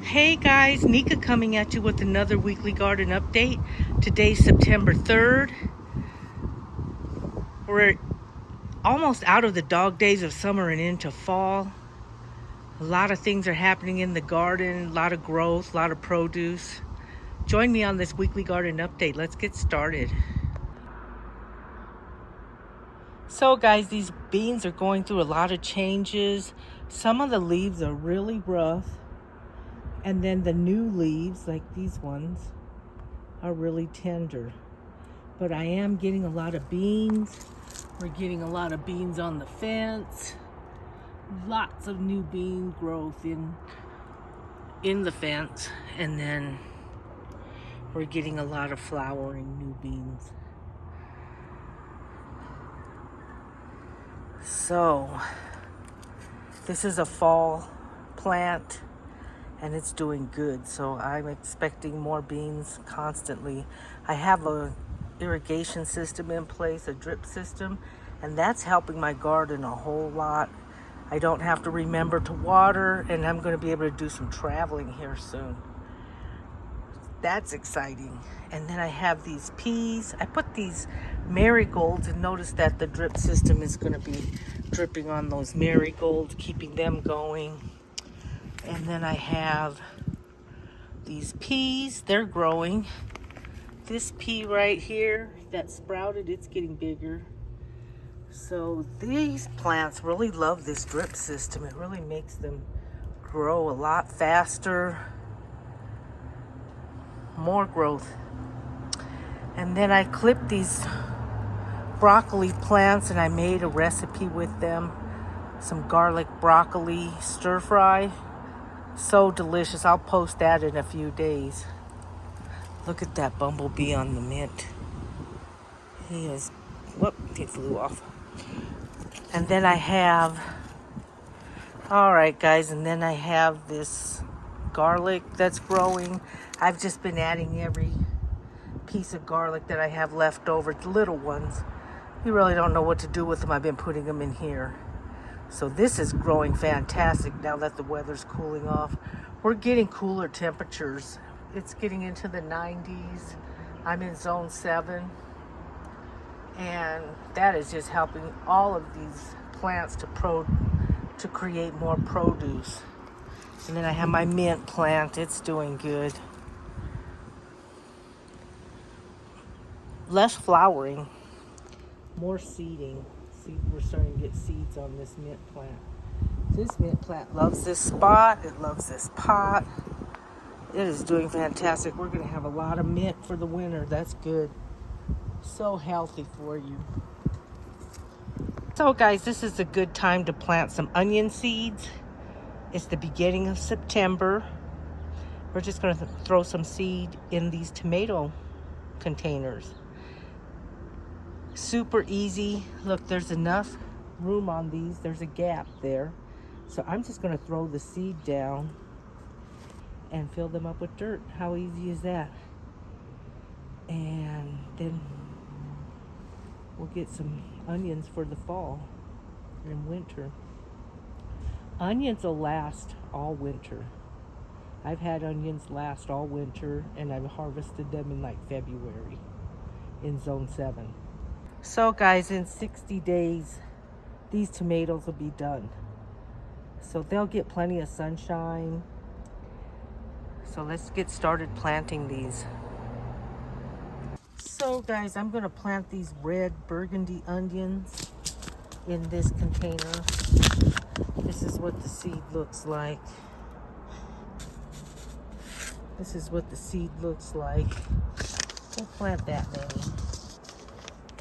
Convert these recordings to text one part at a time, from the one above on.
Hey guys, Nika coming at you with another weekly garden update. Today's September 3rd. We're almost out of the dog days of summer and into fall. A lot of things are happening in the garden, a lot of growth, a lot of produce. Join me on this weekly garden update. Let's get started. So guys, these beans are going through a lot of changes. Some of the leaves are really rough. And then the new leaves, like these ones, are really tender. But I am getting a lot of beans. We're getting a lot of beans on the fence. Lots of new bean growth in the fence. And then we're getting a lot of flowering new beans. So, this is a fall plant. And it's doing good, so I'm expecting more beans constantly. I have a irrigation system in place, a drip system, and that's helping my garden a whole lot. I don't have to remember to water, and I'm going to be able to do some traveling here soon. That's exciting. And then I have these peas. I put these marigolds, and notice that the drip system is going to be dripping on those marigolds, keeping them going. And then I have these peas, they're growing. This pea right here that sprouted, it's getting bigger. So these plants really love this drip system. It really makes them grow a lot faster. More growth. And then I clipped these broccoli plants and I made a recipe with them. Some garlic broccoli stir fry. So delicious. I'll post that in a few days. Look at that bumblebee on the mint. He is, whoop, he flew off. And then I have, all right guys, and then I have this garlic that's growing. I've just been adding every piece of garlic that I have left over, the little ones. You really don't know what to do with them. I've been putting them in here. So this is growing fantastic now that the weather's cooling off. We're getting cooler temperatures. It's getting into the 90s. I'm in zone 7. And that is just helping all of these plants to create more produce. And then I have my mint plant. It's doing good. Less flowering, more seeding. See, we're starting to get seeds on this mint plant. This mint plant loves this spot. It loves this pot. It is doing fantastic. We're going to have a lot of mint for the winter. That's good. So healthy for you. So guys, this is a good time to plant some onion seeds. It's the beginning of September. We're just going to throw some seed in these tomato containers. Super easy. Look, there's enough room on these. There's a gap there. So I'm just going to throw the seed down and fill them up with dirt. How easy is that? And then we'll get some onions for the fall and winter. Onions will last all winter. I've had onions last all winter, and I've harvested them in like February in zone 7. So guys, in 60 days, these tomatoes will be done. So they'll get plenty of sunshine. So let's get started planting these. So guys, I'm gonna plant these red burgundy onions in this container. This is what the seed looks like. This is what the seed looks like. We'll plant that many.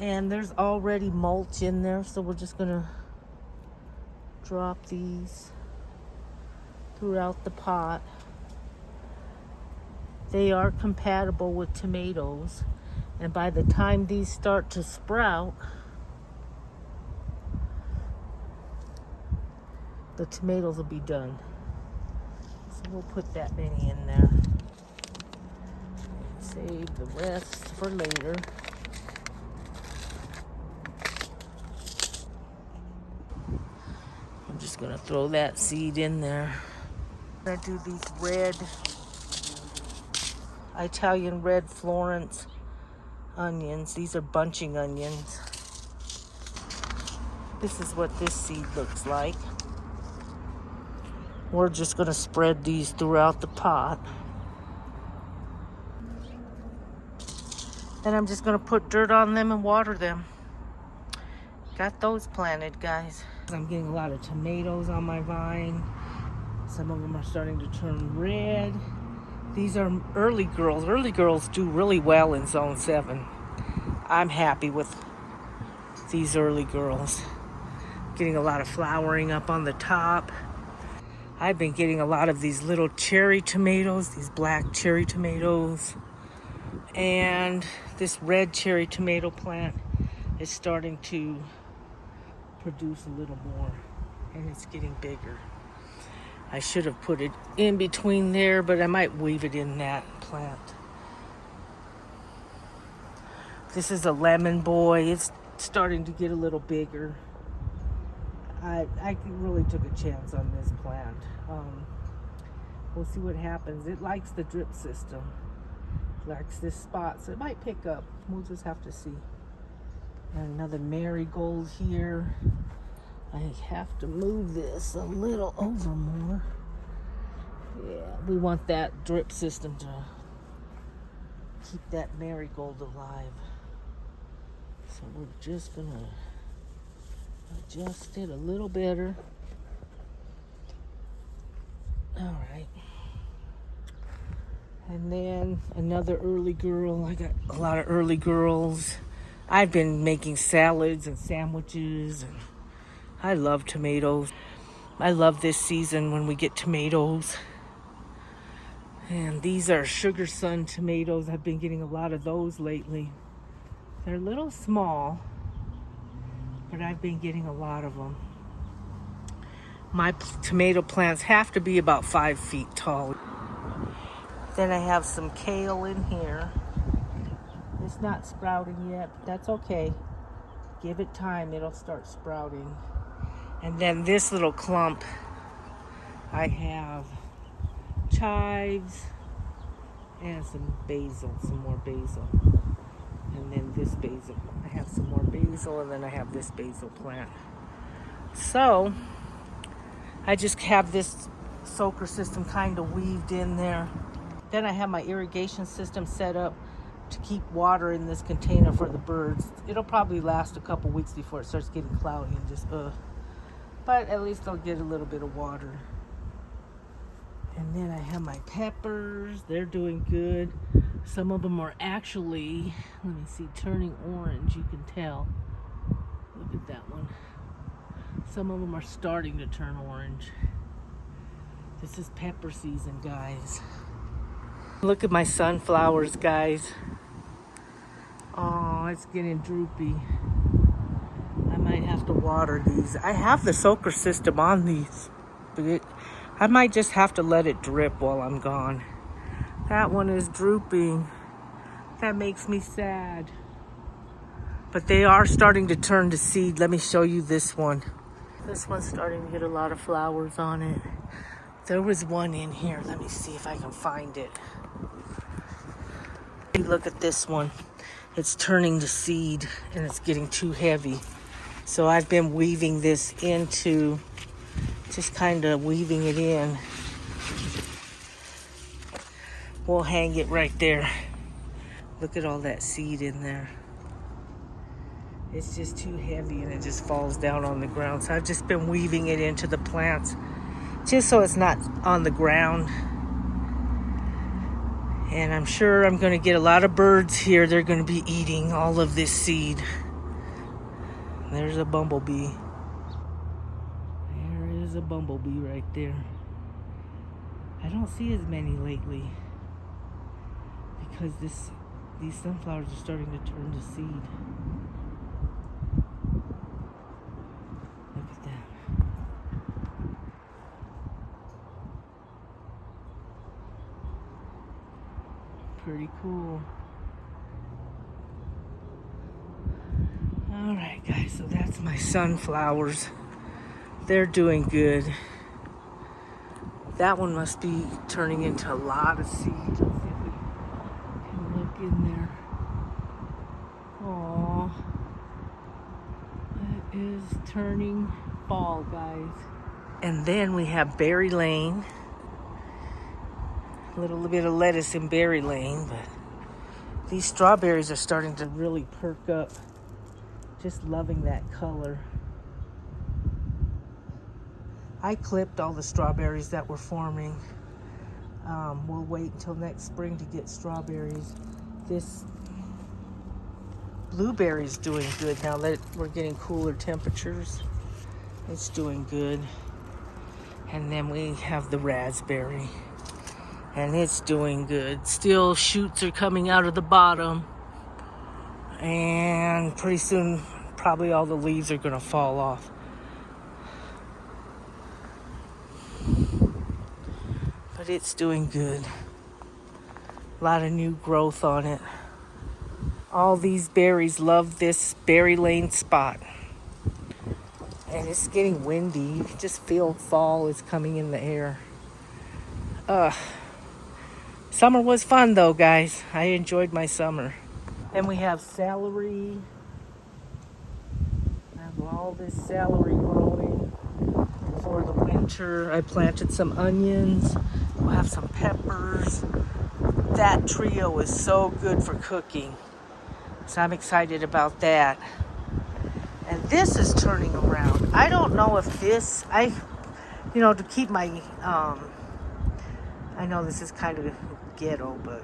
And there's already mulch in there, so we're just gonna drop these throughout the pot. They are compatible with tomatoes, and by the time these start to sprout, the tomatoes will be done. So we'll put that many in there. Save the rest for later. I'm just gonna throw that seed in there. I'm gonna do these red, Italian red Florence onions. These are bunching onions. This is what this seed looks like. We're just gonna spread these throughout the pot. And I'm just gonna put dirt on them and water them. Got those planted, guys. I'm getting a lot of tomatoes on my vine. Some of them are starting to turn red. These are early girls. Early girls do really well in Zone 7. I'm happy with these early girls. Getting a lot of flowering up on the top. I've been getting a lot of these little cherry tomatoes, these black cherry tomatoes. And this red cherry tomato plant is starting to produce a little more, and it's getting bigger. I should have put it in between there, but I might weave it in that plant. This is a lemon boy. It's starting to get a little bigger. I really took a chance on this plant. We'll see what happens. It likes the drip system. It likes this spot, so it might pick up. We'll just have to see. And another marigold here. I have to move this a little over more. Yeah, we want that drip system to keep that marigold alive. So we're just gonna adjust it a little better. All right. And then another early girl. I got a lot of early girls. I've been making salads and sandwiches, and I love tomatoes. I love this season when we get tomatoes. And these are Sugar Sun tomatoes. I've been getting a lot of those lately. They're a little small, but I've been getting a lot of them. My tomato plants have to be about 5 feet tall. Then I have some kale in here. It's not sprouting yet, but that's okay. Give it time, it'll start sprouting. And then this little clump, I have chives and some basil, some more basil. And then this basil. I have some more basil, and then I have this basil plant. So, I just have this soaker system kind of weaved in there. Then I have my irrigation system set up to keep water in this container for the birds. It'll probably last a couple weeks before it starts getting cloudy and just but at least they'll get a little bit of water. And then I have my peppers. They're doing good. Some of them are actually, let me see, turning orange. You can tell. Look at that one. Some of them are starting to turn orange. This is pepper season, guys. Look at my sunflowers, guys. Oh, it's getting droopy. I might have to water these. I have the soaker system on these, but I might just have to let it drip while I'm gone. That one is drooping. That makes me sad. But they are starting to turn to seed. Let me show you this one. This one's starting to get a lot of flowers on it. There was one in here. Let me see if I can find it. Look at this one. It's turning to seed and it's getting too heavy. So I've been weaving this into, just kind of weaving it in. We'll hang it right there. Look at all that seed in there. It's just too heavy and it just falls down on the ground. So I've just been weaving it into the plants just so it's not on the ground. And I'm sure I'm going to get a lot of birds here. They're going to be eating all of this seed. There's a bumblebee. There is a bumblebee right there. I don't see as many lately because these sunflowers are starting to turn to seed. Look at that. Pretty cool. All right, guys, so that's my sunflowers. They're doing good. That one must be turning into a lot of seeds. Let's see if we can look in there. Oh, it is turning fall, guys. And then we have Berry Lane. A little bit of lettuce in Berry Lane, but these strawberries are starting to really perk up. Just loving that color. I clipped all the strawberries that were forming. We'll wait until next spring to get strawberries. This blueberry's doing good now that we're getting cooler temperatures. It's doing good. And then we have the raspberry, and it's doing good. Still, shoots are coming out of the bottom, and pretty soon probably all the leaves are going to fall off. But it's doing good. A lot of new growth on it. All these berries love this Berry Lane spot. And it's getting windy. You can just feel fall is coming in the air. Summer was fun though, guys. I enjoyed my summer. Then we have celery. I have all this celery growing for the winter. I planted some onions. We'll have some peppers. That trio is so good for cooking. So I'm excited about that. And this is turning around. I don't know if this, to keep my, I know this is kind of ghetto, but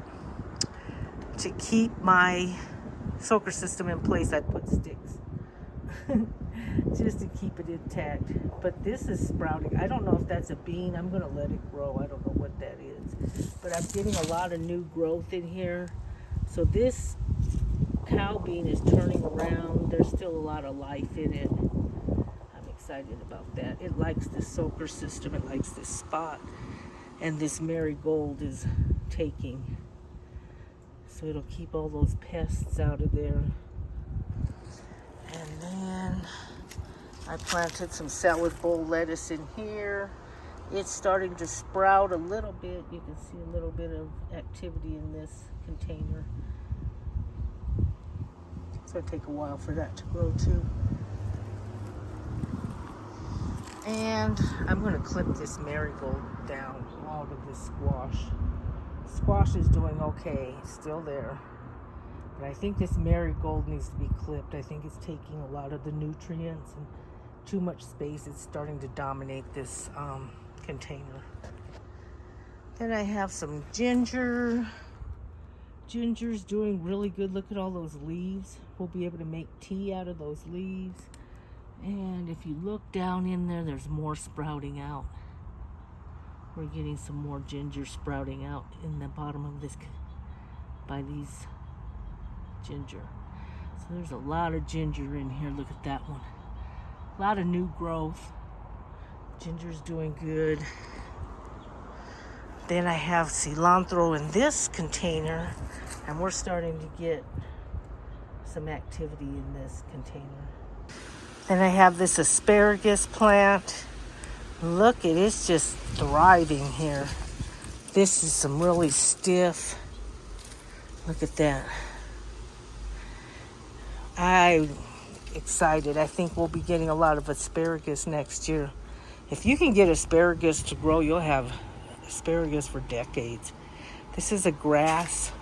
to keep my soaker system in place, I put sticks. Just to keep it intact. But this is sprouting. I don't know if that's a bean. I'm going to let it grow. I don't know what that is. But I'm getting a lot of new growth in here. So this cow bean is turning around. There's still a lot of life in it. I'm excited about that. It likes this soaker system. It likes this spot. And this marigold is taking. So it'll keep all those pests out of there. And then I planted some salad bowl lettuce in here. It's starting to sprout a little bit. You can see a little bit of activity in this container. It's going to take a while for that to grow too. And I'm going to clip this marigold down out of this squash. Squash is doing okay. It's still there. But I think this marigold needs to be clipped. I think it's taking a lot of the nutrients and too much space. It's starting to dominate this container. Then I have some ginger. Ginger's doing really good. Look at all those leaves. We'll be able to make tea out of those leaves. And if you look down in there, there's more sprouting out. We're getting some more ginger sprouting out in the bottom of this by these ginger. So there's a lot of ginger in here. Look at that one. A lot of new growth. Ginger's doing good. Then I have cilantro in this container, and we're starting to get some activity in this container. Then I have this asparagus plant. Look, it is just thriving here. This is some really stiff. Look at that. I'm excited. I think we'll be getting a lot of asparagus next year. If you can get asparagus to grow, you'll have asparagus for decades. This is a grass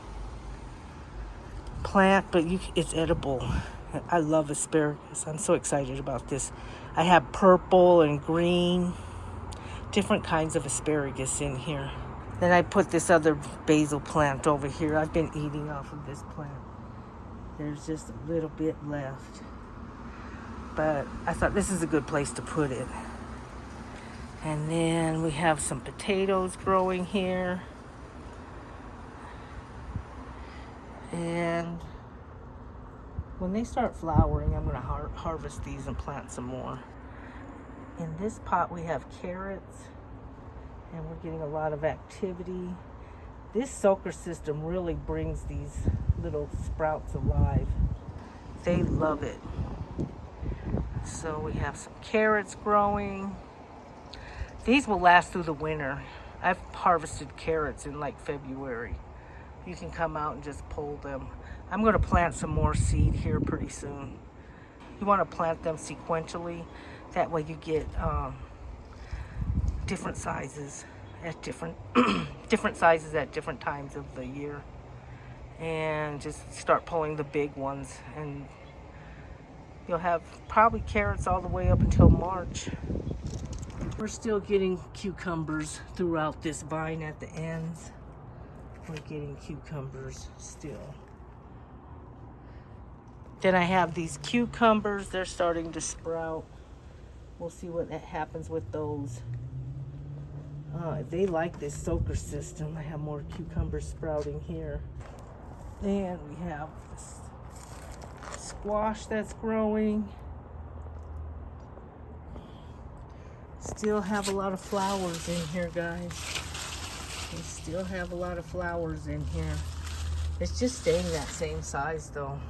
plant, but it's edible. I love asparagus. I'm so excited about this. I have purple and green, different kinds of asparagus in here. Then I put this other basil plant over here. I've been eating off of this plant. There's just a little bit left. But I thought this is a good place to put it. And then we have some potatoes growing here. And when they start flowering, I'm going to harvest these and plant some more. In this pot, we have carrots, and we're getting a lot of activity. This soaker system really brings these little sprouts alive. They love it. So we have some carrots growing. These will last through the winter. I've harvested carrots in like February. You can come out and just pull them. I'm going to plant some more seed here pretty soon. You want to plant them sequentially. That way you get different sizes at different sizes at different times of the year. And just start pulling the big ones, and you'll have probably carrots all the way up until March. We're still getting cucumbers throughout this vine at the ends. We're getting cucumbers still. Then I have these cucumbers. They're starting to sprout. We'll see what happens with those. They like this soaker system. I have more cucumbers sprouting here. And we have this squash that's growing. Still have a lot of flowers in here, guys. We still have a lot of flowers in here. It's just staying that same size though.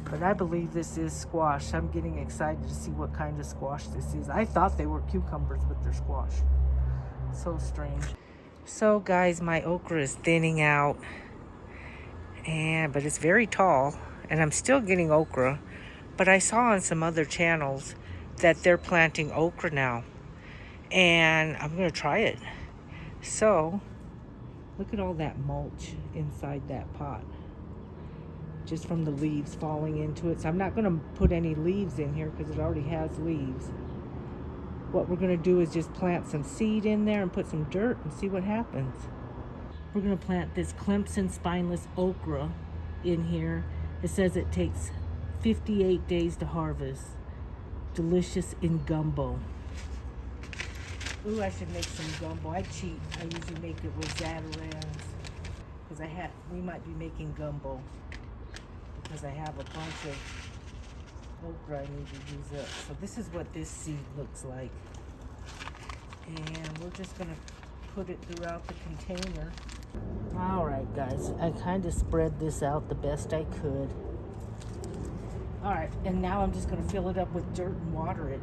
But I believe this is squash. I'm getting excited to see what kind of squash this is. I thought they were cucumbers, but they're squash. So strange. So guys, my okra is thinning out. But it's very tall. And I'm still getting okra. But I saw on some other channels that they're planting okra now. And I'm going to try it. So, look at all that mulch inside that pot. Just from the leaves falling into it. So I'm not going to put any leaves in here because it already has leaves. What we're going to do is just plant some seed in there and put some dirt and see what happens. We're going to plant this Clemson spineless okra in here. It says it takes 58 days to harvest. Delicious in gumbo. Ooh, I should make some gumbo. I cheat. I usually make it with saddens. Because we might be making gumbo. Because I have a bunch of okra I need to use up. So this is what this seed looks like. And we're just going to put it throughout the container. Alright guys, I kind of spread this out the best I could. Alright, and now I'm just going to fill it up with dirt and water it.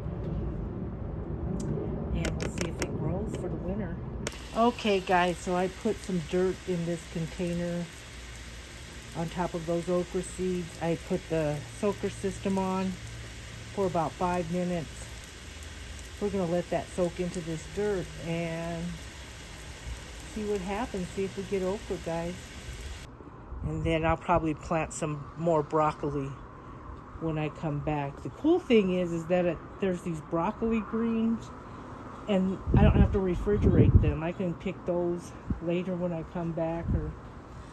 And we'll see if it grows for the winter. Okay guys, so I put some dirt in this container on top of those okra seeds. I put the soaker system on for about 5 minutes. We're going to let that soak into this dirt and see what happens. See if we get okra, guys. And then I'll probably plant some more broccoli when I come back. The cool thing is that there's these broccoli greens, and I don't have to refrigerate them. I can pick those later when I come back, or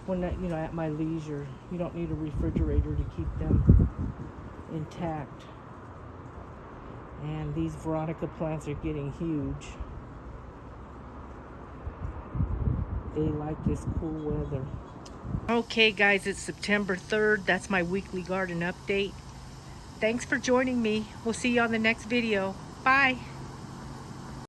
when at my leisure. You don't need a refrigerator to keep them intact. And these Veronica plants are getting huge. They like this cool weather. Okay guys, it's September 3rd. That's my weekly garden update. Thanks for joining me. We'll see you on the next video. Bye.